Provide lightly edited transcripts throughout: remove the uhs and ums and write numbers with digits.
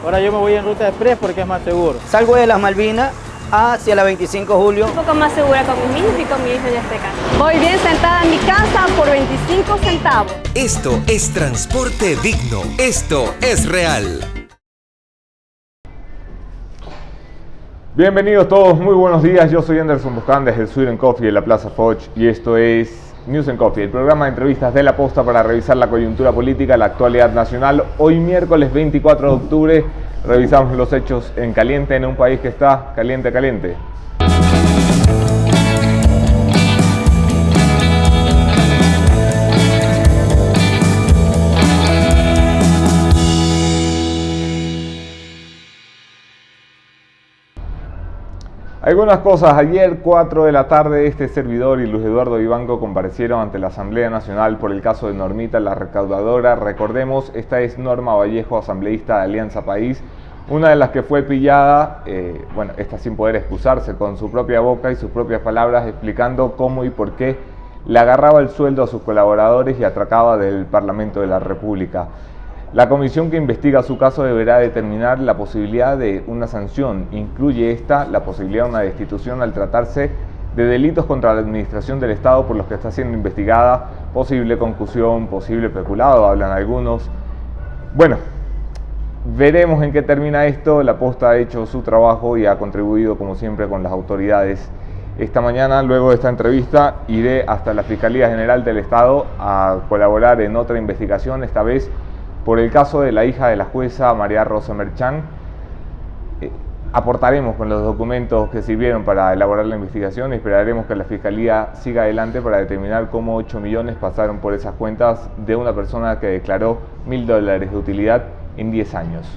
Ahora yo me voy en ruta express porque es más seguro. Salgo de las Malvinas hacia la 25 de julio. Un poco más segura con mis niños y con mi hijo en este caso. Voy bien sentada en mi casa por 25 centavos. Esto es transporte digno. Esto es real. Bienvenidos todos, muy buenos días. Yo soy Anderson Buscán desde el Sweden Coffee de la Plaza Foch y esto es News and Coffee, el programa de entrevistas de La Posta para revisar la coyuntura política, la actualidad nacional. Hoy miércoles 24 de octubre revisamos los hechos en caliente en un país que está caliente. Algunas cosas. Ayer, 4 de la tarde, este servidor y Luis Eduardo Vivanco comparecieron ante la Asamblea Nacional por el caso de Normita, la recaudadora. Recordemos, esta es Norma Vallejo, asambleísta de Alianza País, una de las que fue pillada, esta sin poder excusarse, con su propia boca y sus propias palabras, explicando cómo y por qué le agarraba el sueldo a sus colaboradores y atracaba del Parlamento de la República. La comisión que investiga su caso deberá determinar la posibilidad de una sanción. Incluye esta la posibilidad de una destitución al tratarse de delitos contra la administración del Estado por los que está siendo investigada, posible concusión, posible peculado, hablan algunos. Bueno, veremos en qué termina esto. La Posta ha hecho su trabajo y ha contribuido como siempre con las autoridades. Esta mañana, luego de esta entrevista, iré hasta la Fiscalía General del Estado a colaborar en otra investigación, esta vez por el caso de la hija de la jueza María Rosa Merchán. Aportaremos con los documentos que sirvieron para elaborar la investigación y esperaremos que la Fiscalía siga adelante para determinar cómo 8 millones pasaron por esas cuentas de una persona que declaró $1.000 de utilidad en 10 años.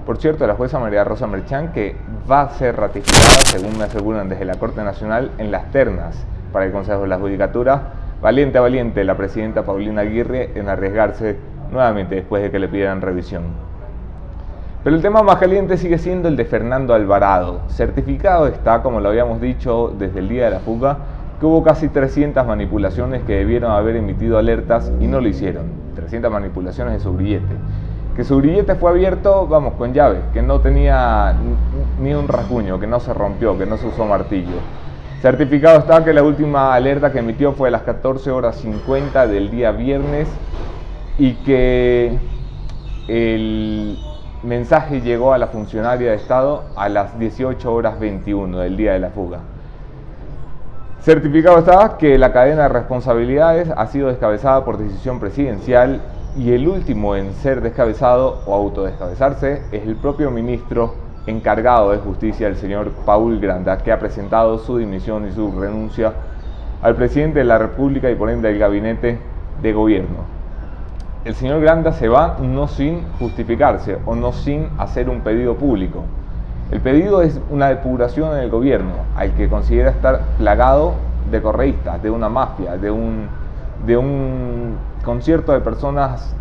Por cierto, la jueza María Rosa Merchán, que va a ser ratificada, según me aseguran desde la Corte Nacional, en las ternas para el Consejo de la Judicatura. Valiente la presidenta Paulina Aguirre en arriesgarse nuevamente después de que le pidieran revisión. Pero el tema más caliente sigue siendo el de Fernando Alvarado. Certificado está, como lo habíamos dicho desde el día de la fuga, que hubo casi 300 manipulaciones que debieron haber emitido alertas y no lo hicieron. 300 manipulaciones de su grillete. Que su grillete fue abierto, con llave, que no tenía ni un rasguño, que no se rompió, que no se usó martillo. Certificado está que la última alerta que emitió fue a las 14:50 del día viernes y que el mensaje llegó a la funcionaria de Estado a las 18:21 del día de la fuga. Certificado está que la cadena de responsabilidades ha sido descabezada por decisión presidencial y el último en ser descabezado o autodescabezarse es el propio ministro encargado de justicia, el señor Paul Granda, que ha presentado su dimisión y su renuncia al presidente de la República y por ende al gabinete de gobierno. El señor Granda se va no sin justificarse o no sin hacer un pedido público. El pedido es una depuración en el gobierno, al que considera estar plagado de correístas, de una mafia, de un concierto de personas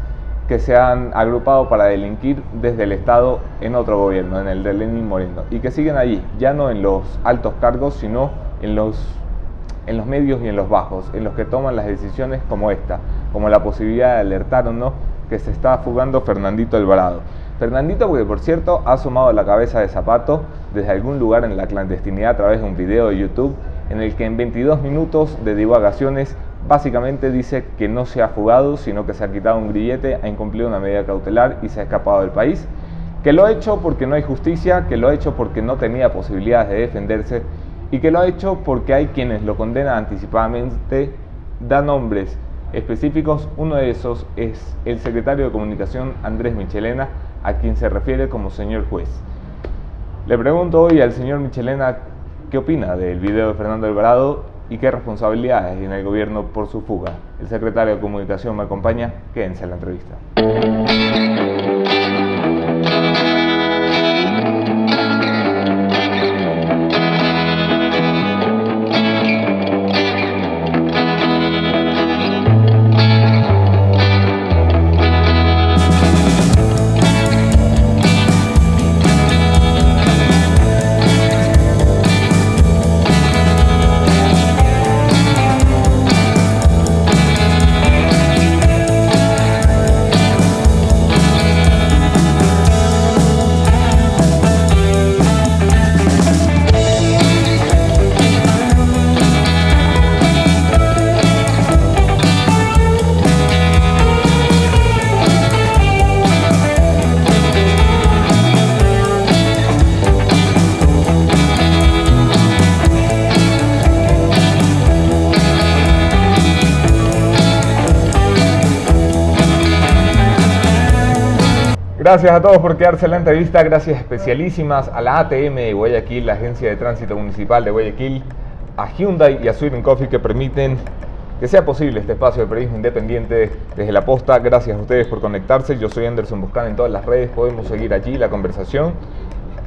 que se han agrupado para delinquir desde el Estado en otro gobierno, en el de Lenín Moreno, y que siguen allí, ya no en los altos cargos, sino en los medios y en los bajos, en los que toman las decisiones como esta, como la posibilidad de alertar o no que se está fugando Fernandito Alvarado. Fernandito, porque por cierto ha asomado la cabeza de zapato desde algún lugar en la clandestinidad a través de un video de YouTube en el que en 22 minutos de divagaciones básicamente dice que no se ha fugado, sino que se ha quitado un grillete, ha incumplido una medida cautelar y se ha escapado del país, que lo ha hecho porque no hay justicia, que lo ha hecho porque no tenía posibilidades de defenderse y que lo ha hecho porque hay quienes lo condenan anticipadamente, da nombres específicos. Uno de esos es el secretario de Comunicación Andrés Michelena, a quien se refiere como señor juez. Le pregunto hoy al señor Michelena qué opina del video de Fernando Alvarado y qué responsabilidades tiene el gobierno por su fuga. El secretario de Comunicación me acompaña, quédense en la entrevista. Gracias a todos por quedarse en la entrevista. Gracias especialísimas a la ATM de Guayaquil, la Agencia de Tránsito Municipal de Guayaquil, a Hyundai y a Sweden Coffee, que permiten que sea posible este espacio de periodismo independiente desde la posta. Gracias a ustedes por conectarse. Yo soy Anderson Buscán en todas las redes. Podemos seguir allí la conversación.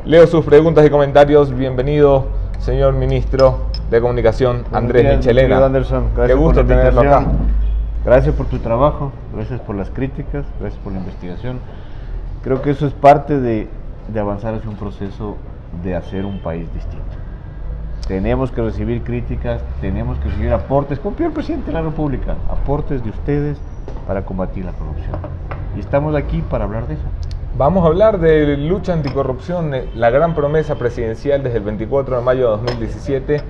Leo sus preguntas y comentarios. Bienvenido, señor ministro de Comunicación, Andrés Michelena. Anderson, Qué gusto tenerlo acá. Gracias por tu trabajo, gracias por las críticas, gracias por la investigación. Creo que eso es parte de avanzar hacia un proceso de hacer un país distinto. Tenemos que recibir críticas, tenemos que recibir aportes, como pidió el presidente de la República, aportes de ustedes para combatir la corrupción. Y estamos aquí para hablar de eso. Vamos a hablar de lucha anticorrupción, la gran promesa presidencial desde el 24 de mayo de 2017.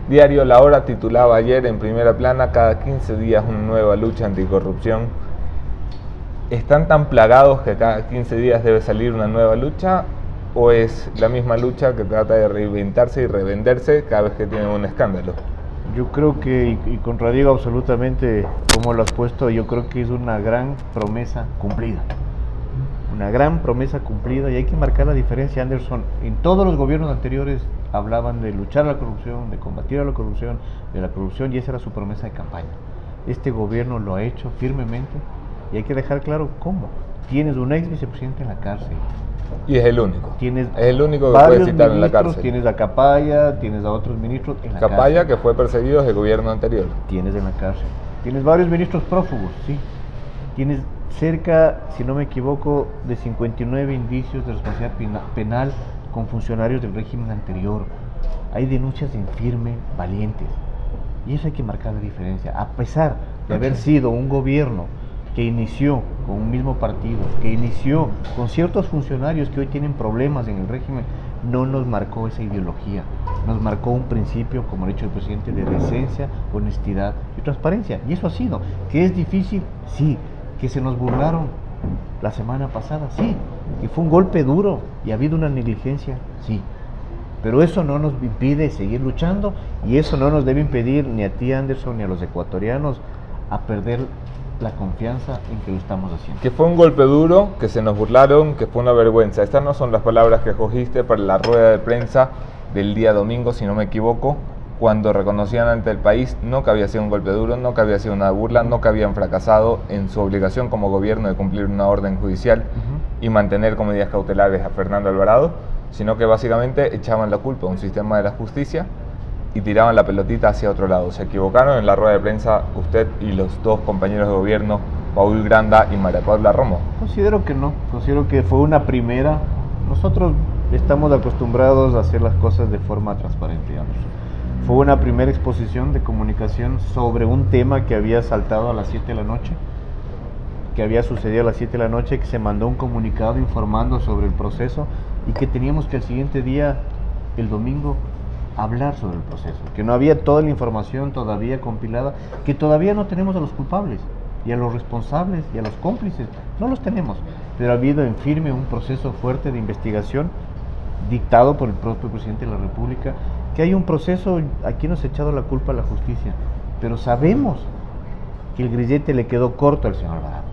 Diario La Hora titulaba ayer en primera plana: cada 15 días una nueva lucha anticorrupción. ¿Están tan plagados que cada 15 días debe salir una nueva lucha? ¿O es la misma lucha que trata de reinventarse y revenderse cada vez que tiene un escándalo? Yo creo que, y contradigo absolutamente como lo has puesto, yo creo que es una gran promesa cumplida. Una gran promesa cumplida, y hay que marcar la diferencia, Anderson. En todos los gobiernos anteriores hablaban de luchar a la corrupción, de combatir a la corrupción, y esa era su promesa de campaña. Este gobierno lo ha hecho firmemente, y hay que dejar claro cómo. Tienes un ex vicepresidente en la cárcel. Y es el único. Tienes es el único que puede citar en la cárcel. Tienes a Capaya, tienes a otros ministros en la cárcel. Capaya, que fue perseguido desde el gobierno anterior. Tienes en la cárcel. Tienes varios ministros prófugos, sí. Tienes cerca, si no me equivoco, de 59 indicios de responsabilidad penal con funcionarios del régimen anterior. Hay denuncias en firme, valientes. Y eso hay que marcar la diferencia. A pesar de haber sido un gobierno que inició con un mismo partido, que inició con ciertos funcionarios que hoy tienen problemas en el régimen, no nos marcó esa ideología, nos marcó un principio, como ha dicho el presidente, de decencia, honestidad y transparencia. Y eso ha sido. ¿Que es difícil? Sí. ¿Que se nos burlaron la semana pasada? Sí. ¿Que fue un golpe duro y ha habido una negligencia? Sí. Pero eso no nos impide seguir luchando, y eso no nos debe impedir ni a ti, Anderson, ni a los ecuatorianos a perder la confianza en que lo estamos haciendo. Que fue un golpe duro, que se nos burlaron, que fue una vergüenza. Estas no son las palabras que escogiste para la rueda de prensa del día domingo, si no me equivoco, cuando reconocían ante el país no que había sido un golpe duro, no que había sido una burla, no que habían fracasado en su obligación como gobierno de cumplir una orden judicial y mantener con medidas cautelares a Fernando Alvarado, sino que básicamente echaban la culpa a un sistema de la justicia y tiraban la pelotita hacia otro lado. Se equivocaron en la rueda de prensa usted y los dos compañeros de gobierno, Paul Granda y María Paula Romo. Considero que no, considero que fue una primera. Nosotros estamos acostumbrados a hacer las cosas de forma transparente, Anderson. Fue una primera exposición de comunicación sobre un tema que había saltado a las 7 de la noche, que había sucedido a las 7 de la noche, que se mandó un comunicado informando sobre el proceso y que teníamos que el siguiente día, el domingo, hablar sobre el proceso, que no había toda la información todavía compilada, que todavía no tenemos a los culpables y a los responsables y a los cómplices, no los tenemos, pero ha habido en firme un proceso fuerte de investigación dictado por el propio presidente de la República, que hay un proceso. Aquí nos ha echado la culpa a la justicia, pero sabemos que el grillete le quedó corto al señor Alvarado,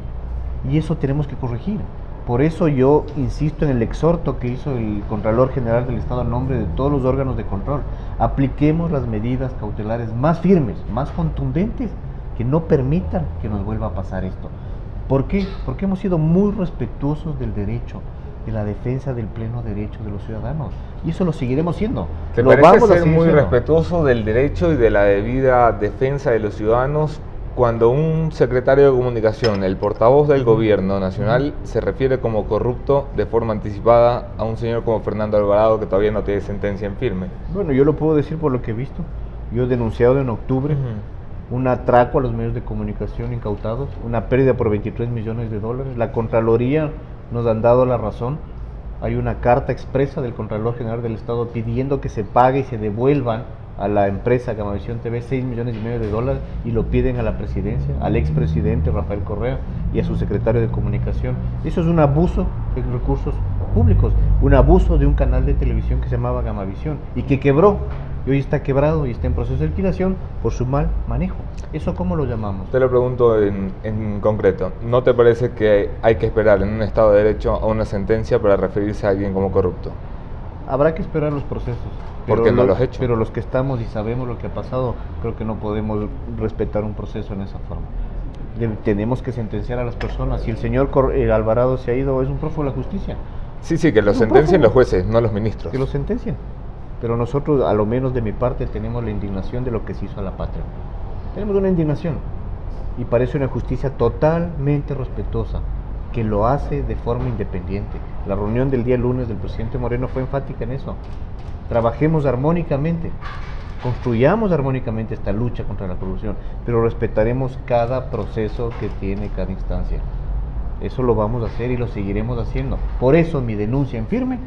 y eso tenemos que corregir. Por eso yo insisto en el exhorto que hizo el Contralor General del Estado a nombre de todos los órganos de control. Apliquemos las medidas cautelares más firmes, más contundentes, que no permitan que nos vuelva a pasar esto. ¿Por qué? Porque hemos sido muy respetuosos del derecho, de la defensa del pleno derecho de los ciudadanos, y eso lo seguiremos siendo. ¿Te parece ser muy respetuoso del derecho y de la debida defensa de los ciudadanos cuando un secretario de comunicación, el portavoz del gobierno nacional, se refiere como corrupto de forma anticipada a un señor como Fernando Alvarado, que todavía no tiene sentencia en firme? Bueno, yo lo puedo decir por lo que he visto. Yo he denunciado en octubre un atraco a los medios de comunicación incautados, una pérdida por 23 millones de dólares. La Contraloría nos han dado la razón. Hay una carta expresa del Contralor General del Estado pidiendo que se pague y se devuelvan a la empresa Gamavisión TV 6 millones y medio de dólares, y lo piden a la presidencia, al expresidente Rafael Correa y a su secretario de comunicación. Eso es un abuso de recursos públicos, un abuso de un canal de televisión que se llamaba Gamavisión y que quebró y hoy está quebrado y está en proceso de liquidación por su mal manejo. ¿Eso cómo lo llamamos? Te lo pregunto en concreto. ¿No te parece que hay que esperar en un Estado de Derecho a una sentencia para referirse a alguien como corrupto? Habrá que esperar los procesos. ¿Por qué no los has hecho? Pero los que estamos y sabemos lo que ha pasado, creo que no podemos respetar un proceso en esa forma. Tenemos que sentenciar a las personas. Si el señor Alvarado se ha ido, es un prófugo de la justicia. Sí, que lo sentencien los jueces, no los ministros. Que lo sentencien. Pero nosotros, a lo menos de mi parte, tenemos la indignación de lo que se hizo a la patria. Tenemos una indignación. Y parece una justicia totalmente respetuosa, que lo hace de forma independiente. La reunión del día lunes del presidente Moreno fue enfática en eso. Trabajemos armónicamente, construyamos armónicamente esta lucha contra la corrupción, pero respetaremos cada proceso que tiene cada instancia. Eso lo vamos a hacer y lo seguiremos haciendo. Por eso mi denuncia en firme,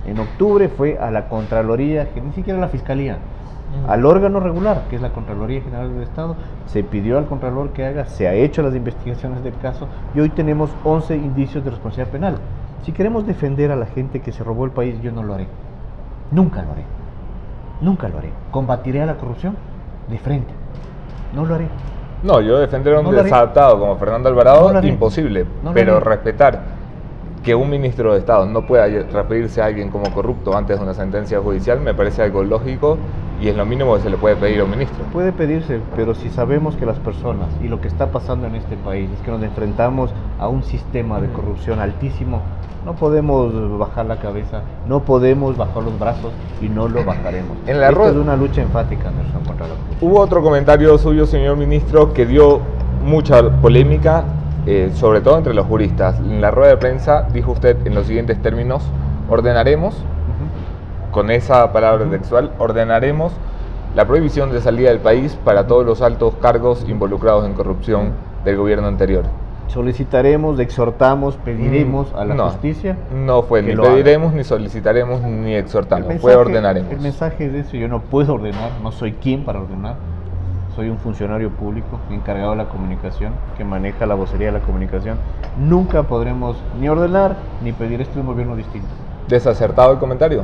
en octubre, fue a la Contraloría, que ni siquiera a la Fiscalía, al órgano regular, que es la Contraloría General del Estado. Se pidió al Contralor que haga, se ha hecho las investigaciones del caso y hoy tenemos 11 indicios de responsabilidad penal. Si queremos defender a la gente que se robó el país, yo no lo haré. Nunca lo haré. Nunca lo haré. Combatiré a la corrupción de frente. No lo haré. No, yo defender a un No lo haré. desadaptado como Fernando Alvarado, No lo haré. imposible. No lo Pero haré. respetar que un ministro de Estado no pueda referirse a alguien como corrupto antes de una sentencia judicial me parece algo lógico y es lo mínimo que se le puede pedir a un ministro. Puede pedirse, pero si sabemos que las personas y lo que está pasando en este país es que nos enfrentamos a un sistema de corrupción altísimo, no podemos bajar la cabeza, no podemos bajar los brazos y no lo bajaremos. En la Esta rueda- es una lucha enfática, Nelson, contra la corrupción. Hubo otro comentario suyo, señor ministro, que dio mucha polémica, sobre todo entre los juristas. En la rueda de prensa dijo usted en los siguientes términos: ordenaremos, con esa palabra textual, ordenaremos la prohibición de salida del país para todos los altos cargos involucrados en corrupción del gobierno anterior. Solicitaremos, exhortamos, pediremos a la No, justicia. No fue que ni lo haga. pediremos, ni solicitaremos, ni exhortamos, El fue mensaje- ordenaremos. El mensaje es eso, yo no puedo ordenar, no soy quien para ordenar. Soy un funcionario público encargado de la comunicación, que maneja la vocería de la comunicación. Nunca podremos ni ordenar ni pedir. Esto es un gobierno distinto. ¿Desacertado el comentario?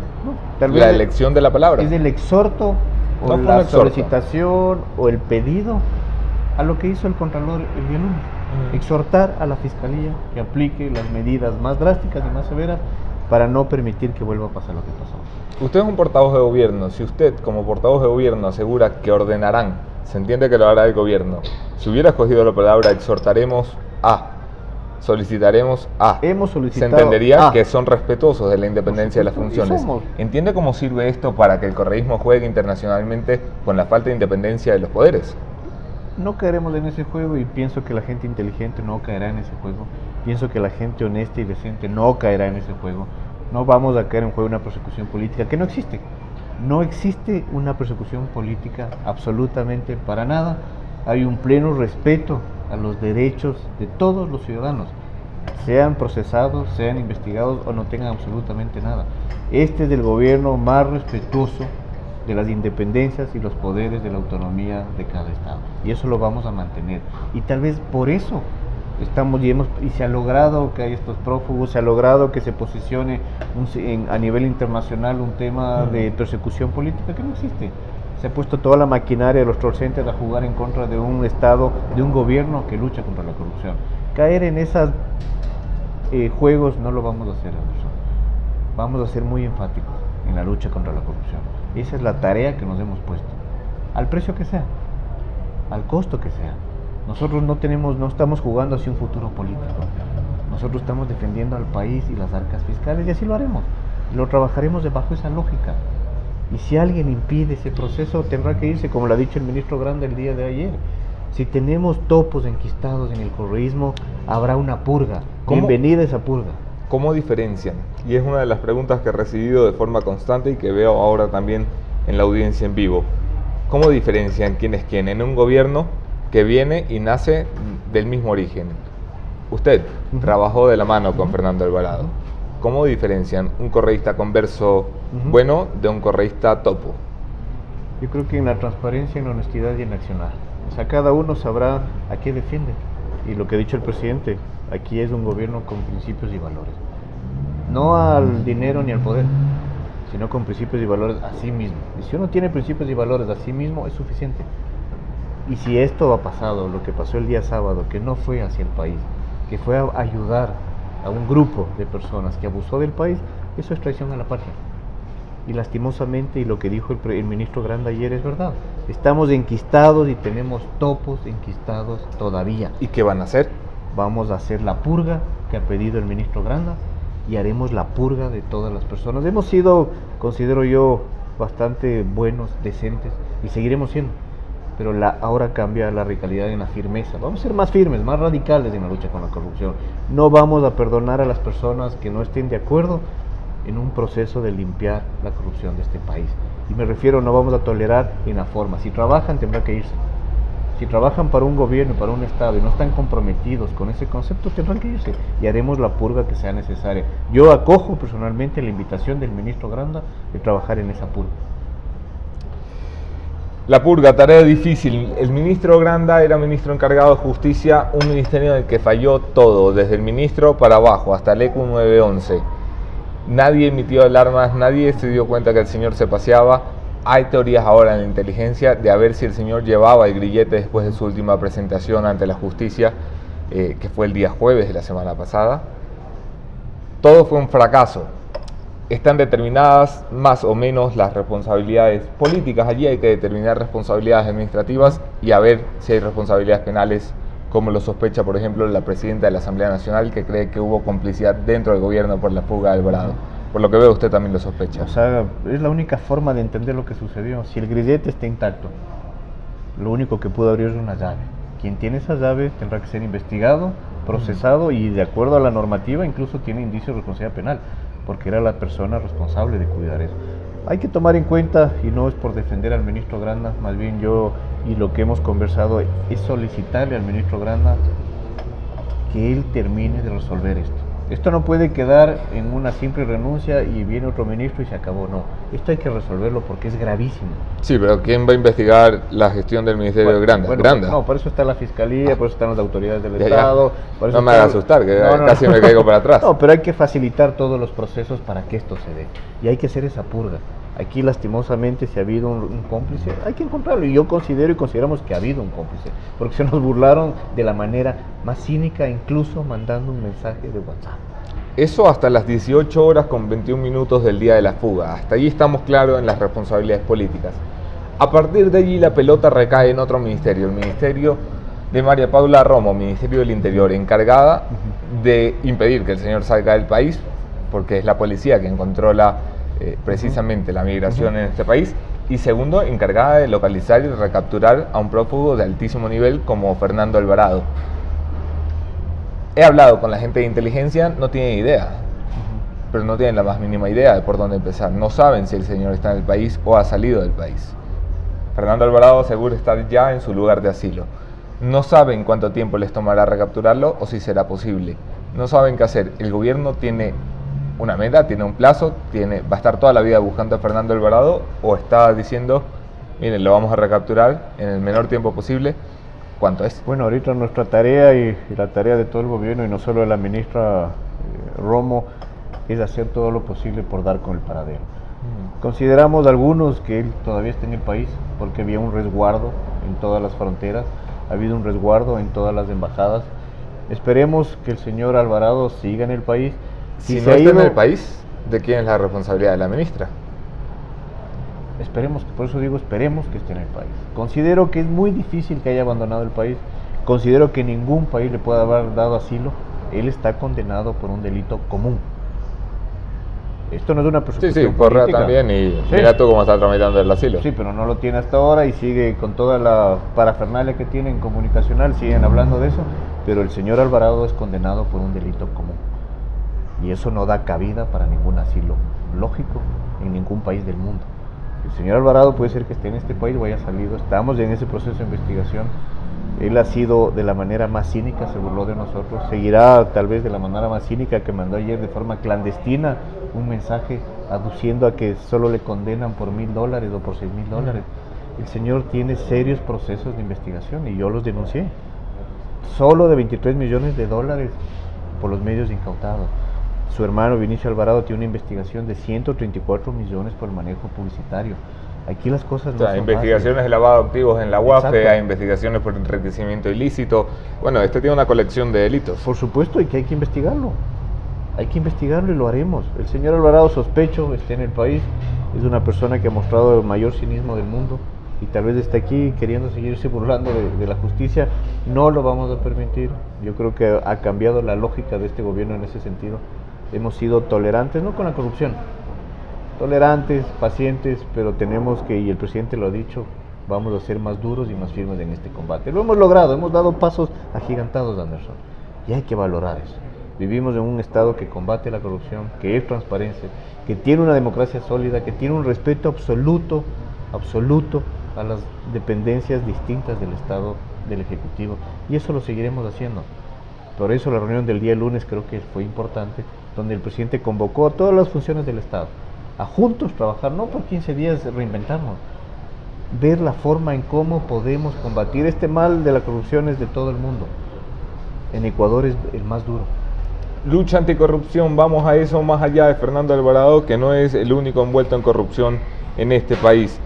Tal vez La elección de la palabra. es el exhorto o No fue un la exhorto. solicitación o el pedido a lo que hizo el Contralor el día lunes. Exhortar a la Fiscalía que aplique las medidas más drásticas y más severas para no permitir que vuelva a pasar lo que pasó. Usted es un portavoz de gobierno. Si usted, como portavoz de gobierno, asegura que ordenarán, se entiende que lo hará el gobierno. Si hubiera escogido la palabra exhortaremos a, solicitaremos a, Hemos se solicitado entendería a. que son respetuosos de la independencia de las supuesto, y funciones. somos. ¿Entiende cómo sirve esto para que el correísmo juegue internacionalmente con la falta de independencia de los poderes? No caeremos en ese juego y pienso que la gente inteligente no caerá en ese juego. Pienso que la gente honesta y decente no caerá en ese juego. No vamos a caer en juego una persecución política que no existe. No existe una persecución política absolutamente para nada. Hay un pleno respeto a los derechos de todos los ciudadanos, sean procesados, sean investigados o no tengan absolutamente nada. Este es el gobierno más respetuoso de las independencias y los poderes de la autonomía de cada estado. Y eso lo vamos a mantener. Y tal vez por eso estamos y se ha logrado que haya estos prófugos, se ha logrado que se posicione a nivel internacional un tema de persecución política que no existe. Se ha puesto toda la maquinaria de los troll centers a jugar en contra de un estado, de un gobierno que lucha contra la corrupción. Caer en esos juegos no lo vamos a hacer, Anderson. Vamos a ser muy enfáticos en la lucha contra la corrupción. Esa es la tarea que nos hemos puesto, al precio que sea, al costo que sea. Nosotros no estamos jugando hacia un futuro político. Nosotros estamos defendiendo al país y las arcas fiscales y así lo haremos. Y lo trabajaremos bajo esa lógica. Y si alguien impide ese proceso, tendrá que irse, como lo ha dicho el ministro Grande el día de ayer. Si tenemos topos enquistados en el correísmo, habrá una purga. ¿Cómo? Bienvenida esa purga. ¿Cómo diferencian? Y es una de las preguntas que he recibido de forma constante y que veo ahora también en la audiencia en vivo. ¿Cómo diferencian quién es quién en un gobierno que viene y nace del mismo origen? Usted trabajó de la mano con Fernando Alvarado. ¿Cómo diferencian un correísta converso bueno de un correísta topo? Yo creo que en la transparencia, en la honestidad y en la accionar. O sea, cada uno sabrá a qué defiende. Y lo que ha dicho el presidente, aquí es un gobierno con principios y valores. No al dinero ni al poder, sino con principios y valores a sí mismo. Y si uno tiene principios y valores a sí mismo, es suficiente. Y si esto ha pasado, lo que pasó el día sábado, que no fue hacia el país, que fue a ayudar a un grupo de personas que abusó del país, eso es traición a la patria. Y lastimosamente, y lo que dijo el ministro Granda ayer es verdad, estamos enquistados y tenemos topos enquistados todavía. ¿Y qué van a hacer? Vamos a hacer la purga que ha pedido el ministro Granda y haremos la purga de todas las personas. Hemos sido, considero yo, bastante buenos, decentes, y seguiremos siendo. Pero ahora cambia la radicalidad en la firmeza. Vamos a ser más firmes, más radicales en la lucha con la corrupción. No vamos a perdonar a las personas que no estén de acuerdo en un proceso de limpiar la corrupción de este país. Y me refiero, no vamos a tolerar en la forma. Si trabajan, tendrán que irse. Si trabajan para un gobierno, para un Estado y no están comprometidos con ese concepto, tendrán que irse y haremos la purga que sea necesaria. Yo acojo personalmente la invitación del ministro Granda de trabajar en esa purga. La purga, tarea difícil. El ministro Granda era ministro encargado de justicia, un ministerio en el que falló todo, desde el ministro para abajo, hasta el ECU 911. Nadie emitió alarmas, nadie se dio cuenta que el señor se paseaba. Hay teorías ahora en la inteligencia de a ver si el señor llevaba el grillete después de su última presentación ante la justicia, que fue el día jueves de la semana pasada. Todo fue un fracaso. Están determinadas más o menos las responsabilidades políticas. Allí hay que determinar responsabilidades administrativas y a ver si hay responsabilidades penales, como lo sospecha, por ejemplo, la presidenta de la Asamblea Nacional, que cree que hubo complicidad dentro del gobierno por la fuga de Alvarado. Por lo que veo, usted también lo sospecha. O sea, es la única forma de entender lo que sucedió. Si el grillete está intacto, lo único que pudo abrir es una llave. Quien tiene esa llave tendrá que ser investigado, procesado y, de acuerdo a la normativa, incluso tiene indicios de responsabilidad penal, porque era la persona responsable de cuidar eso. Hay que tomar en cuenta, y no es por defender al ministro Granda, más bien yo, y lo que hemos conversado, es solicitarle al ministro Granda que él termine de resolver esto. Esto no puede quedar en una simple renuncia y viene otro ministro y se acabó, no. Esto hay que resolverlo porque es gravísimo. Sí, pero ¿quién va a investigar la gestión del ministerio de Granda? ¿Granda? No, por eso está la Fiscalía, por eso están las autoridades del Estado. Por eso no me haga asustar, que casi me caigo para atrás. No, pero hay que facilitar todos los procesos para que esto se dé. Y hay que hacer esa purga. Aquí, lastimosamente, si ha habido un cómplice, hay que encontrarlo. Y yo considero y consideramos que ha habido un cómplice, porque se nos burlaron de la manera más cínica, incluso mandando un mensaje de WhatsApp. Eso hasta las 18 horas con 21 minutos del día de la fuga. Hasta allí estamos claros en las responsabilidades políticas. A partir de allí la pelota recae en otro ministerio, el ministerio de María Paula Romo, Ministerio del Interior, encargada de impedir que el señor salga del país, porque es la policía quien controla precisamente la migración en este país, y segundo, encargada de localizar y recapturar a un prófugo de altísimo nivel como Fernando Alvarado. He hablado con la gente de inteligencia, no tienen idea, pero no tienen la más mínima idea de por dónde empezar. No saben si el señor está en el país o ha salido del país. Fernando Alvarado asegura estar ya en su lugar de asilo. No saben cuánto tiempo les tomará recapturarlo o si será posible. No saben qué hacer. El gobierno tiene una meta, tiene un plazo, va a estar toda la vida buscando a Fernando Alvarado, o está diciendo, miren, lo vamos a recapturar en el menor tiempo posible. ¿Cuánto es? Bueno, ahorita nuestra tarea y la tarea de todo el gobierno, y no solo de la ministra Romo, es hacer todo lo posible por dar con el paradero. Consideramos algunos que él todavía está en el país porque había un resguardo en todas las fronteras, ha habido un resguardo en todas las embajadas. Esperemos que el señor Alvarado siga en el país. Si no está en el país, ¿de quién es la responsabilidad? ¿De la ministra? Esperemos, por eso digo, esperemos que esté en el país. Considero que es muy difícil que haya abandonado el país. Considero que ningún país le puede haber dado asilo. Él está condenado por un delito común. Esto no es una persecución Correa política. También, y mira tú cómo está tramitando el asilo. Sí, pero no lo tiene hasta ahora y sigue con toda la parafernalia que tiene en comunicacional, siguen hablando de eso, pero el señor Alvarado es condenado por un delito común. Y eso no da cabida para ningún asilo lógico en ningún país del mundo. El señor Alvarado puede ser que esté en este país o haya salido, estamos en ese proceso de investigación. Él ha sido de la manera más cínica, se burló de nosotros, seguirá tal vez de la manera más cínica que mandó ayer de forma clandestina un mensaje aduciendo a que solo le condenan por $1,000 o por $6,000. El señor tiene serios procesos de investigación y yo los denuncié. Solo de $23 millones por los medios incautados. Su hermano Vinicio Alvarado tiene una investigación de 134 millones por el manejo publicitario. Aquí las cosas no son investigaciones fáciles. de lavado de activos en la UAFE, Exacto. hay investigaciones por enriquecimiento ilícito. Bueno, este tiene una colección de delitos. Por supuesto, y que hay que investigarlo. Hay que investigarlo y lo haremos. El señor Alvarado, sospecho, está en el país. Es una persona que ha mostrado el mayor cinismo del mundo y tal vez está aquí queriendo seguirse burlando de la justicia. No lo vamos a permitir. Yo creo que ha cambiado la lógica de este gobierno en ese sentido. Hemos sido tolerantes, no con la corrupción, tolerantes, pacientes, pero tenemos que, y el presidente lo ha dicho, vamos a ser más duros y más firmes en este combate. Lo hemos logrado, hemos dado pasos agigantados, Anderson, y hay que valorar eso. Vivimos en un Estado que combate la corrupción, que es transparencia, que tiene una democracia sólida, que tiene un respeto absoluto a las dependencias distintas del Estado, del Ejecutivo, y eso lo seguiremos haciendo. Por eso la reunión del día lunes creo que fue importante, donde el presidente convocó a todas las funciones del Estado a juntos trabajar, no por 15 días reinventarnos, ver la forma en cómo podemos combatir este mal de la corrupción. Es de todo el mundo. En Ecuador es el más duro. Lucha anticorrupción, vamos a eso más allá de Fernando Alvarado, que no es el único envuelto en corrupción en este país.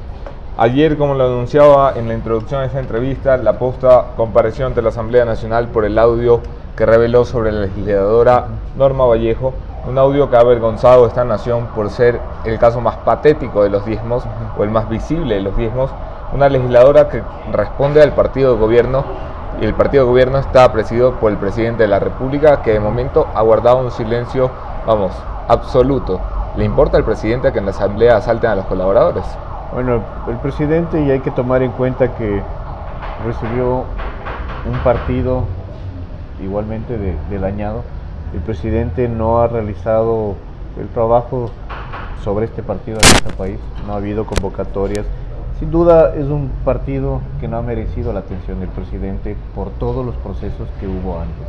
Ayer, como lo anunciaba en la introducción de esta entrevista, La Posta compareció ante la Asamblea Nacional por el audio que reveló sobre la legisladora Norma Vallejo, un audio que ha avergonzado a esta nación por ser el caso más patético de los diezmos, o el más visible de los diezmos, una legisladora que responde al partido de gobierno, y el partido de gobierno está presidido por el presidente de la República, que de momento ha guardado un silencio, absoluto. ¿Le importa al presidente que en la Asamblea asalten a los colaboradores? Bueno, el presidente, y hay que tomar en cuenta que recibió un partido igualmente de dañado. El presidente no ha realizado el trabajo sobre este partido en este país, no ha habido convocatorias. Sin duda es un partido que no ha merecido la atención del presidente por todos los procesos que hubo antes.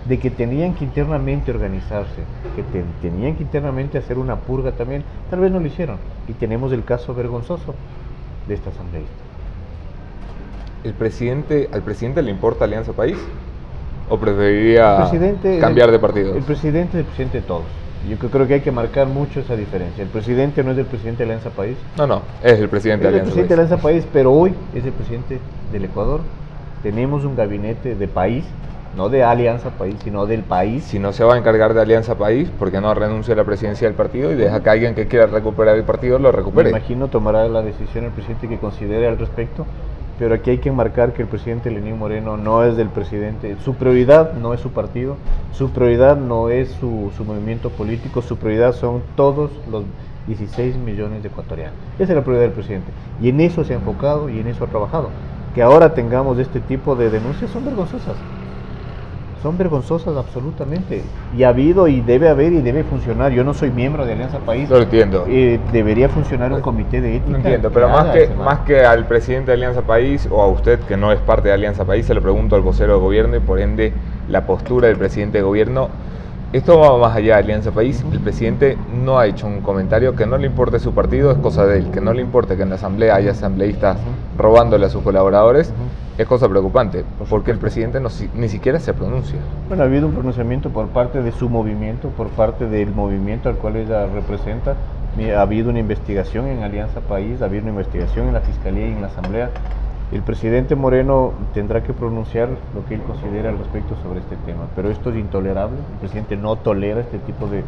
De que tenían que internamente organizarse, que tenían que internamente hacer una purga también, tal vez no lo hicieron. Y tenemos el caso vergonzoso de esta asambleísta. ¿Al presidente le importa Alianza País? ¿O preferiría cambiar de partido? El presidente es el presidente de todos. Yo creo que hay que marcar mucho esa diferencia. El presidente no es el presidente de Alianza País. No, es el presidente de Alianza País. Es el presidente de Alianza País, pero hoy es el presidente del Ecuador. Tenemos un gabinete de país, no de Alianza País, sino del país. Si no se va a encargar de Alianza País, ¿por qué no renuncia a la presidencia del partido y deja que alguien que quiera recuperar el partido lo recupere? Me imagino tomará la decisión el presidente que considere al respecto. Pero aquí hay que marcar que el presidente Lenín Moreno no es del presidente, su prioridad no es su partido, su prioridad no es su movimiento político, su prioridad son todos los 16 millones de ecuatorianos. Esa es la prioridad del presidente y en eso se ha enfocado y en eso ha trabajado. Que ahora tengamos este tipo de denuncias son vergonzosas absolutamente, y ha habido y debe haber y debe funcionar. Yo no soy miembro de Alianza País. Lo entiendo. Debería funcionar un comité de ética. No entiendo, pero más que al presidente de Alianza País o a usted que no es parte de Alianza País, se lo pregunto al vocero de gobierno y por ende la postura del presidente de gobierno. Esto va más allá de Alianza País. El presidente no ha hecho un comentario. Que no le importe su partido es cosa de él. Que no le importe que en la asamblea haya asambleístas robándole a sus colaboradores es cosa preocupante, porque el presidente ni siquiera se pronuncia. Bueno, ha habido un pronunciamiento por parte de su movimiento, por parte del movimiento al cual ella representa. Ha habido una investigación en Alianza País, ha habido una investigación en la Fiscalía y en la Asamblea. El presidente Moreno tendrá que pronunciar lo que él considera al respecto sobre este tema, pero esto es intolerable. El presidente no tolera este tipo de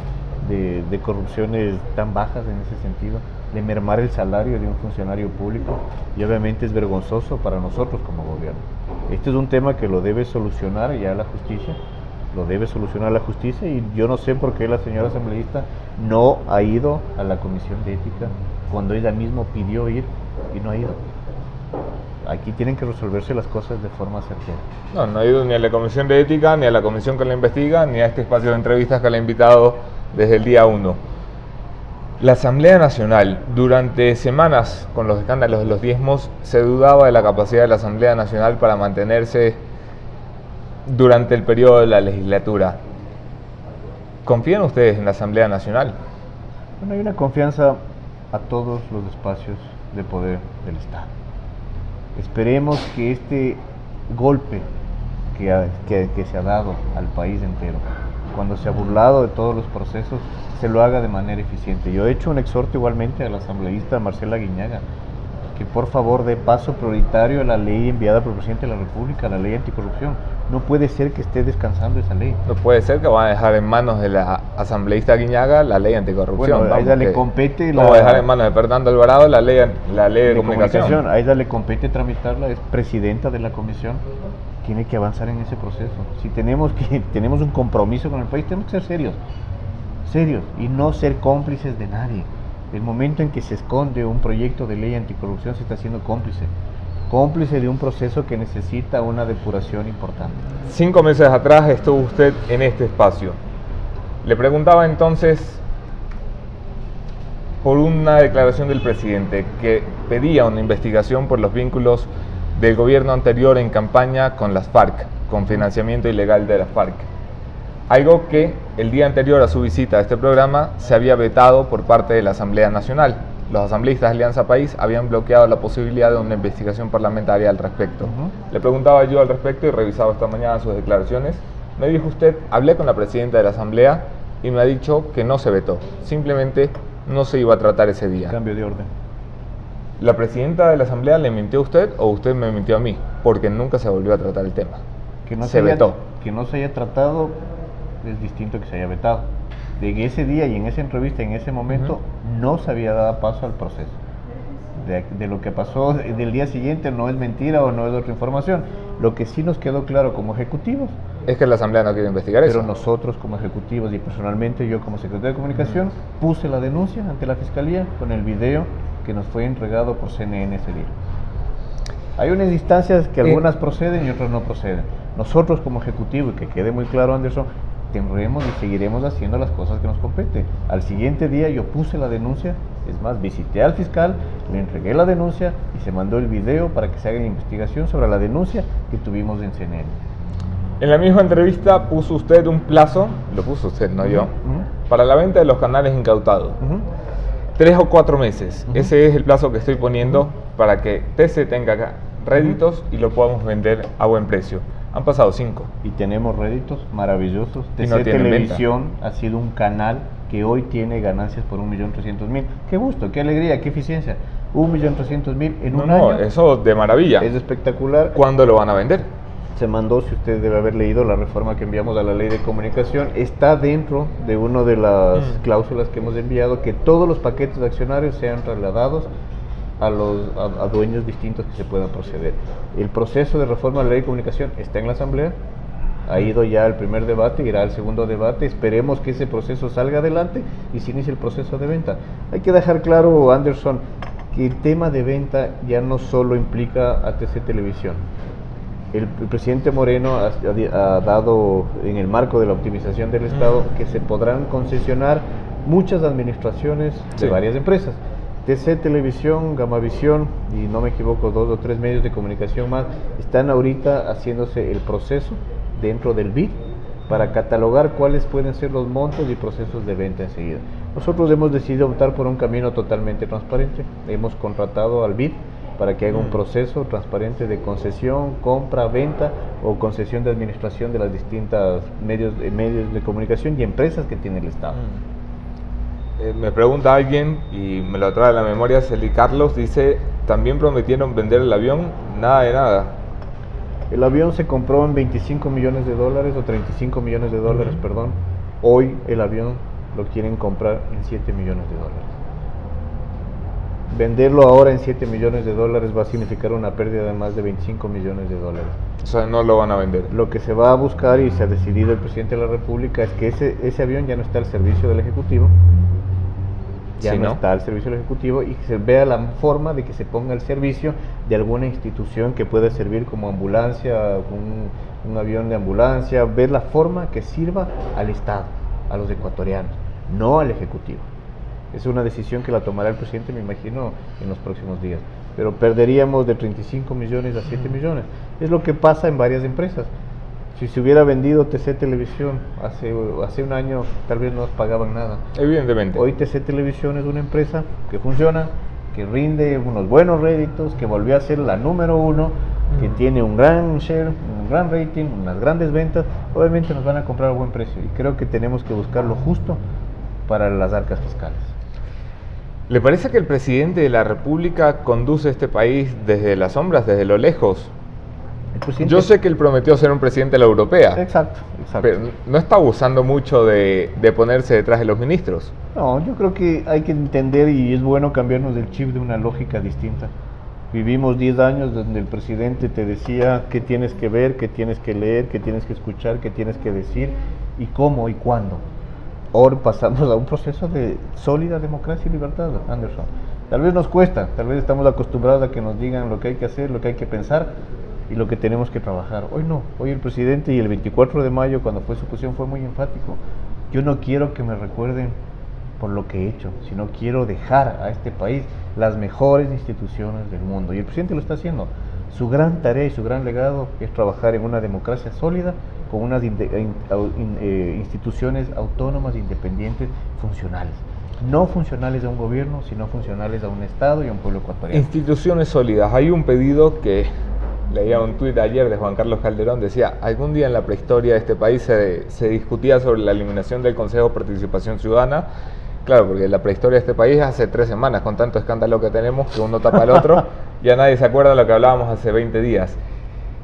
corrupciones tan bajas en ese sentido, de mermar el salario de un funcionario público, y obviamente es vergonzoso para nosotros como gobierno. Este es un tema que lo debe solucionar ya la justicia, y yo no sé por qué la señora asambleísta no ha ido a la Comisión de Ética cuando ella misma pidió ir y no ha ido. Aquí tienen que resolverse las cosas de forma certera. No ha ido ni a la Comisión de Ética, ni a la comisión que la investiga, ni a este espacio de entrevistas que la ha invitado desde el día 1. La Asamblea Nacional, durante semanas con los escándalos de los diezmos, se dudaba de la capacidad de la Asamblea Nacional para mantenerse durante el periodo de la legislatura. ¿Confían ustedes en la Asamblea Nacional? Bueno, hay una confianza a todos los espacios de poder del Estado. Esperemos que este golpe que se ha dado al país entero, cuando se ha burlado de todos los procesos, se lo haga de manera eficiente. Yo he hecho un exhorto igualmente a la asambleísta Marcela Guiñaga, que por favor dé paso prioritario a la ley enviada por el presidente de la República, la ley anticorrupción. No puede ser que esté descansando esa ley. No puede ser que van a dejar en manos de la asambleísta Guiñaga la ley anticorrupción. Bueno, a ella le compete no va a dejar en manos de Fernando Alvarado la ley de comunicación. A ella le compete tramitarla, es presidenta de la comisión. Tiene que avanzar en ese proceso. Si tenemos un compromiso con el país, tenemos que ser serios y no ser cómplices de nadie. El momento en que se esconde un proyecto de ley anticorrupción se está haciendo cómplice de un proceso que necesita una depuración importante. 5 meses atrás estuvo usted en este espacio. Le preguntaba entonces por una declaración del presidente que pedía una investigación por los vínculos del gobierno anterior en campaña con las FARC, con financiamiento ilegal de las FARC. Algo que el día anterior a su visita a este programa se había vetado por parte de la Asamblea Nacional. Los asambleístas de Alianza País habían bloqueado la posibilidad de una investigación parlamentaria al respecto. Le preguntaba yo al respecto y revisaba esta mañana sus declaraciones. Me dijo usted, hablé con la presidenta de la Asamblea y me ha dicho que no se vetó, simplemente no se iba a tratar ese día. Cambio de orden. ¿La presidenta de la Asamblea le mintió a usted o usted me mintió a mí? Porque nunca se volvió a tratar el tema. Se vetó. Que no se haya tratado es distinto que se haya vetado. En ese día y en esa entrevista, en ese momento, no se había dado paso al proceso. De lo que pasó del día siguiente no es mentira o no es otra información. Lo que sí nos quedó claro como ejecutivos es que la Asamblea no quiere investigar eso. Pero nosotros como ejecutivos y personalmente yo como secretario de Comunicación puse la denuncia ante la Fiscalía con el video que nos fue entregado por CNN ese día. Hay unas instancias que algunas proceden y otras no proceden. Nosotros como ejecutivo, y que quede muy claro, Anderson, tendremos y seguiremos haciendo las cosas que nos competen. Al siguiente día yo puse la denuncia, es más, visité al fiscal, le entregué la denuncia y se mandó el video para que se haga la investigación sobre la denuncia que tuvimos en CNN. En la misma entrevista puso usted un plazo, lo puso usted, no yo, para la venta de los canales incautados. 3 o 4 meses, ese es el plazo que estoy poniendo para que TC tenga réditos y lo podamos vender a buen precio. Han pasado 5. Y tenemos réditos maravillosos. Y no TC tienen Televisión ha sido un canal que hoy tiene ganancias por 1.300.000. Qué gusto, qué alegría, qué eficiencia. 1.300.000 en un año. No, eso de maravilla. Es espectacular. ¿Cuándo lo van a vender? Se mandó, si usted debe haber leído la reforma que enviamos a la ley de comunicación, está dentro de una de las cláusulas que hemos enviado, que todos los paquetes de accionarios sean trasladados a dueños distintos que se puedan proceder. El proceso de reforma de la ley de comunicación está en la Asamblea, ha ido ya el primer debate, irá al segundo debate, esperemos que ese proceso salga adelante y se inicie el proceso de venta. Hay que dejar claro, Anderson, que el tema de venta ya no solo implica a TC Televisión. El presidente Moreno ha dado, en el marco de la optimización del Estado, que se podrán concesionar muchas administraciones de varias empresas. TC Televisión, Gamavisión y no me equivoco 2 o 3 medios de comunicación más están ahorita haciéndose el proceso dentro del BID para catalogar cuáles pueden ser los montos y procesos de venta enseguida. Nosotros hemos decidido optar por un camino totalmente transparente. Hemos contratado al BID para que haga un proceso transparente de concesión, compra, venta o concesión de administración de las distintas medios de comunicación y empresas que tiene el Estado. Me pregunta alguien, y me lo trae a la memoria, Celi Carlos, dice, también prometieron vender el avión, nada de nada. El avión se compró en $25 millones o 35 millones de dólares, perdón. Hoy el avión lo quieren comprar en $7 millones. Venderlo ahora en $7 millones va a significar una pérdida de más de $25 millones. O sea, no lo van a vender. Lo que se va a buscar y se ha decidido el presidente de la República es que ese avión ya no está al servicio del Ejecutivo. Está al servicio del Ejecutivo y que se vea la forma de que se ponga al servicio de alguna institución que pueda servir como ambulancia, un avión de ambulancia, ver la forma que sirva al Estado, a los ecuatorianos, no al Ejecutivo. Es una decisión que la tomará el presidente, me imagino, en los próximos días. Pero perderíamos de 35 millones a 7 millones. Es lo que pasa en varias empresas. Si se hubiera vendido TC Televisión hace un año, tal vez no nos pagaban nada. Evidentemente. Hoy TC Televisión es una empresa que funciona, que rinde unos buenos réditos, que volvió a ser la número 1 que tiene un gran share, un gran rating, unas grandes ventas, obviamente nos van a comprar a buen precio y creo que tenemos que buscar lo justo para las arcas fiscales. ¿Le parece que el presidente de la República conduce este país desde las sombras, desde lo lejos? Yo sé que él prometió ser un presidente de la europea. Exacto. Pero no está abusando mucho de ponerse detrás de los ministros. No, yo creo que hay que entender y es bueno cambiarnos del chip de una lógica distinta. Vivimos 10 años donde el presidente te decía qué tienes que ver, qué tienes que leer, qué tienes que escuchar, qué tienes que decir y cómo y cuándo. Ahora pasamos a un proceso de sólida democracia y libertad, Anderson. Tal vez nos cuesta, tal vez estamos acostumbrados a que nos digan lo que hay que hacer, lo que hay que pensar y lo que tenemos que trabajar. Hoy no, hoy el presidente y el 24 de mayo cuando fue su posición fue muy enfático. Yo no quiero que me recuerden por lo que he hecho, sino quiero dejar a este país las mejores instituciones del mundo y el presidente lo está haciendo. Su gran tarea y su gran legado es trabajar en una democracia sólida con unas instituciones autónomas, independientes, funcionales. No funcionales a un gobierno, sino funcionales a un Estado y a un pueblo ecuatoriano. Instituciones sólidas. Hay un pedido que leía un tuit ayer de Juan Carlos Calderón, decía, algún día en la prehistoria de este país se discutía sobre la eliminación del Consejo de Participación Ciudadana. Claro, porque la prehistoria de este país hace 3 semanas, con tanto escándalo que tenemos, que uno tapa al otro, ya nadie se acuerda de lo que hablábamos hace 20 días.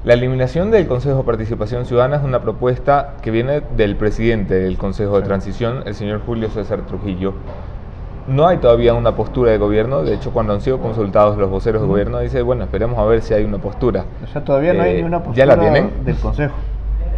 La eliminación del Consejo de Participación Ciudadana es una propuesta que viene del presidente del Consejo de Transición, el señor Julio César Trujillo. No hay todavía una postura de gobierno, de hecho cuando han sido consultados los voceros de gobierno dice, bueno, esperemos a ver si hay una postura. O sea, todavía no hay ni una postura ¿ya la tienen? Del Consejo.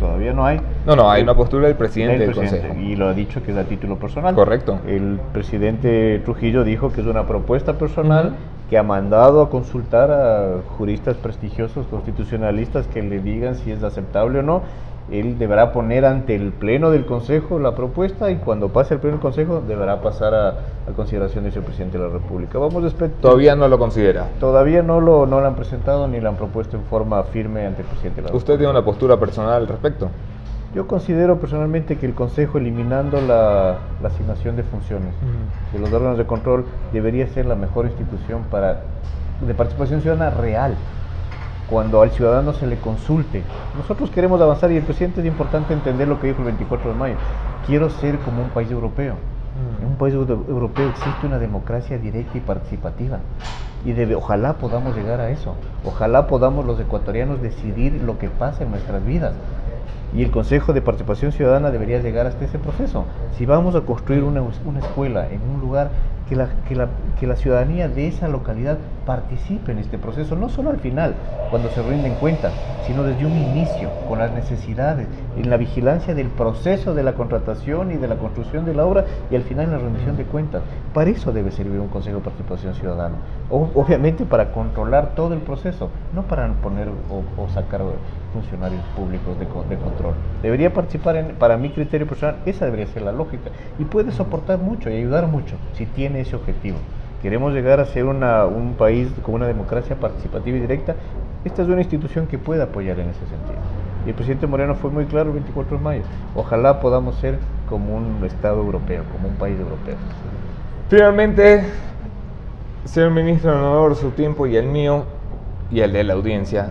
Todavía no hay. No, hay una postura del presidente del Consejo. Y lo ha dicho que es a título personal. Correcto. El presidente Trujillo dijo que es una propuesta personal que ha mandado a consultar a juristas prestigiosos, constitucionalistas, que le digan si es aceptable o no. Él deberá poner ante el Pleno del Consejo la propuesta y cuando pase el Pleno del Consejo deberá pasar a consideración de su presidente de la República. ¿Todavía no lo considera? Todavía no lo han presentado ni lo han propuesto en forma firme ante el presidente de la República. ¿Usted tiene una postura personal al respecto? Yo considero personalmente que el Consejo, eliminando la asignación de funciones de los órganos de control, debería ser la mejor institución de participación ciudadana real. Cuando al ciudadano se le consulte. Nosotros queremos avanzar y el presidente es importante entender lo que dijo el 24 de mayo. Quiero ser como un país europeo. En un país europeo existe una democracia directa y participativa. Y ojalá podamos llegar a eso. Ojalá podamos los ecuatorianos decidir lo que pasa en nuestras vidas. Y el Consejo de Participación Ciudadana debería llegar hasta ese proceso. Si vamos a construir una escuela en un lugar, que la ciudadanía de esa localidad participe en este proceso, no solo al final, cuando se rinden cuentas, sino desde un inicio, con las necesidades, en la vigilancia del proceso de la contratación y de la construcción de la obra, y al final en la rendición de cuentas. Para eso debe servir un Consejo de Participación Ciudadana. Obviamente para controlar todo el proceso, no para poner o sacar funcionarios públicos de control. Debería participar, para mi criterio personal, esa debería ser la lógica. Y puede soportar mucho y ayudar mucho si tiene ese objetivo. Queremos llegar a ser un país con una democracia participativa y directa. Esta es una institución que puede apoyar en ese sentido. Y el presidente Moreno fue muy claro el 24 de mayo. Ojalá podamos ser como un Estado europeo, como un país europeo. Finalmente, señor ministro, en honor a su tiempo y el mío y el de la audiencia,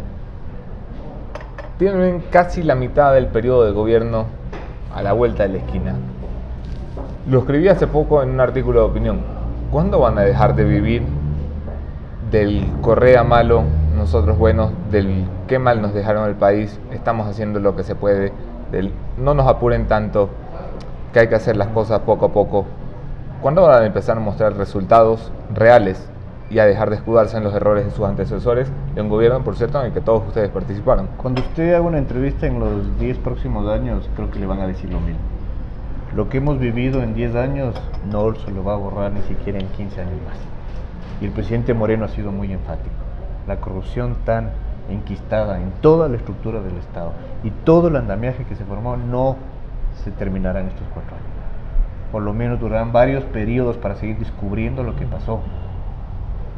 tienen casi la mitad del periodo de gobierno a la vuelta de la esquina. Lo escribí hace poco en un artículo de opinión. ¿Cuándo van a dejar de vivir del Correa malo, nosotros buenos, del qué mal nos dejaron el país, estamos haciendo lo que se puede, del no nos apuren tanto, que hay que hacer las cosas poco a poco? ¿Cuándo van a empezar a mostrar resultados reales y a dejar de escudarse en los errores de sus antecesores, de un gobierno, por cierto, en el que todos ustedes participaron? Cuando usted haga una entrevista en los 10 próximos años, creo que le van a decir lo mismo. Lo que hemos vivido en 10 años no se lo va a borrar ni siquiera en 15 años más. Y el presidente Moreno ha sido muy enfático. La corrupción tan enquistada en toda la estructura del Estado y todo el andamiaje que se formó no se terminará en estos 4 años. Por lo menos durarán varios periodos para seguir descubriendo lo que pasó.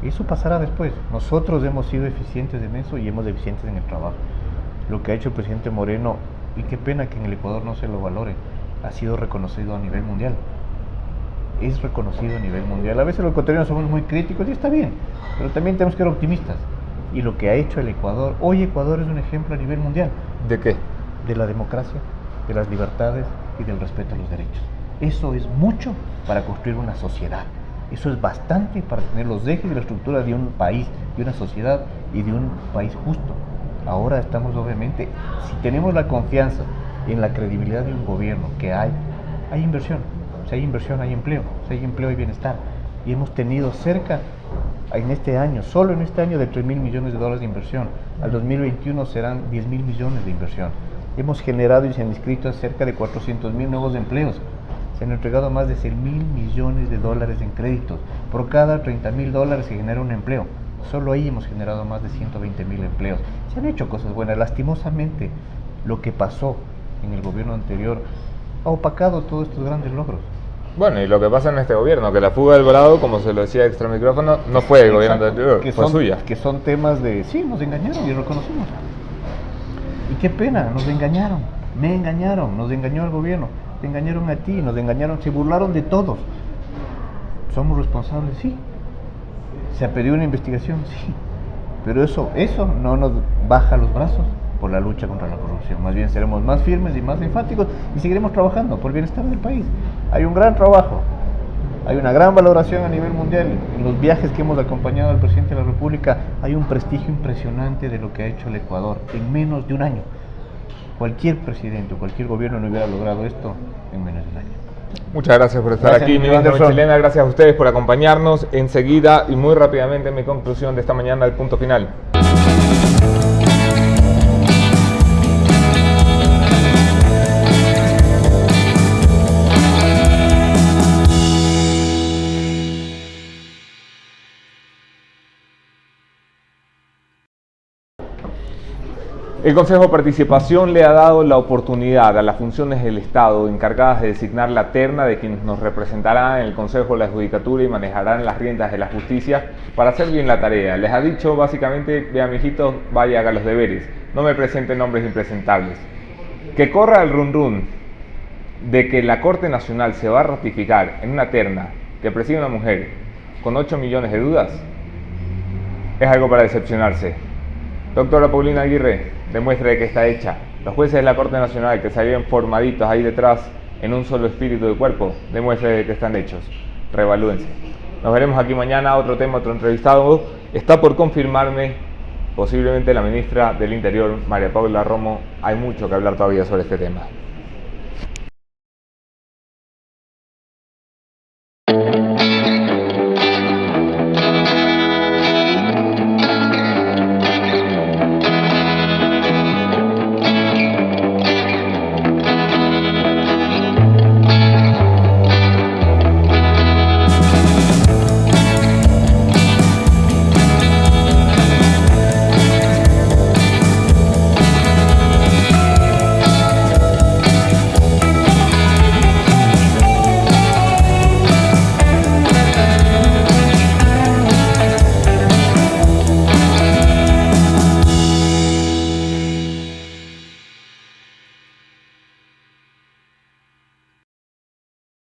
Eso pasará después. Nosotros hemos sido eficientes en eso y hemos sido eficientes en el trabajo. Lo que ha hecho el presidente Moreno, y qué pena que en el Ecuador no se lo valore, ha sido reconocido a nivel mundial. Es reconocido a nivel mundial. A veces los ecuatorianos somos muy críticos y está bien, pero también tenemos que ser optimistas. y lo que ha hecho el Ecuador. Hoy Ecuador es un ejemplo a nivel mundial ¿De qué? de la democracia, de las libertades y del respeto a los derechos. Eso es mucho para construir una sociedad. Eso es bastante para tener los ejes y la estructura de un país, de una sociedad y de un país justo. Ahora estamos obviamente, si tenemos la confianza en la credibilidad de un gobierno que hay inversión. Si hay inversión, hay empleo. Si hay empleo, hay bienestar. Y hemos tenido cerca, en este año, solo en este año, de 3.000 millones de dólares de inversión. Al 2021 serán 10.000 millones de inversión. Hemos generado y se han inscrito cerca de 400.000 nuevos empleos. Se han entregado más de 100.000 millones de dólares en créditos. Por cada 30.000 dólares se genera un empleo. Solo ahí hemos generado más de 120.000 empleos. Se han hecho cosas buenas. Lastimosamente, lo que pasó en el gobierno anterior ha opacado todos estos grandes logros. Bueno, y lo que pasa en este gobierno, que la fuga del Volado, como se lo decía extra micrófono, no fue del gobierno anterior, fue suya. Que son temas de, sí, nos engañaron y lo reconocimos. Y qué pena, nos engañaron, me engañaron, nos engañó el gobierno, te engañaron a ti, nos engañaron, se burlaron de todos. ¿Somos responsables? Sí. ¿Se ha pedido una investigación? Sí. Pero eso no nos baja los brazos por la lucha contra la corrupción. Más bien seremos más firmes y más enfáticos y seguiremos trabajando por el bienestar del país. Hay un gran trabajo, hay una gran valoración a nivel mundial. En los viajes que hemos acompañado al presidente de la República hay un prestigio impresionante de lo que ha hecho el Ecuador en menos de un año. Cualquier presidente o cualquier gobierno no hubiera logrado esto en menos de un año. Muchas gracias por estar Gracias, aquí, mi ministro Anderson. Michelena. Gracias a ustedes por acompañarnos. Enseguida y muy rápidamente mi conclusión de esta mañana, el punto final. El Consejo de Participación le ha dado la oportunidad a las funciones del Estado encargadas de designar la terna de quienes nos representarán en el Consejo de la Judicatura y manejarán las riendas de la justicia para hacer bien la tarea. Les ha dicho básicamente, vea mijitos, vaya, haga los deberes, no me presenten nombres impresentables. Que corra el run run de que la Corte Nacional se va a ratificar en una terna que preside una mujer con 8 millones de dudas es algo para decepcionarse. Doctora Paulina Aguirre, demuestre que está hecha. Los jueces de la Corte Nacional que salieron formaditos ahí detrás en un solo espíritu de cuerpo, demuestre que están hechos. Reevalúense. Nos veremos aquí mañana, otro tema, otro entrevistado. Está por confirmarme posiblemente la ministra del Interior, María Paula Romo. Hay mucho que hablar todavía sobre este tema.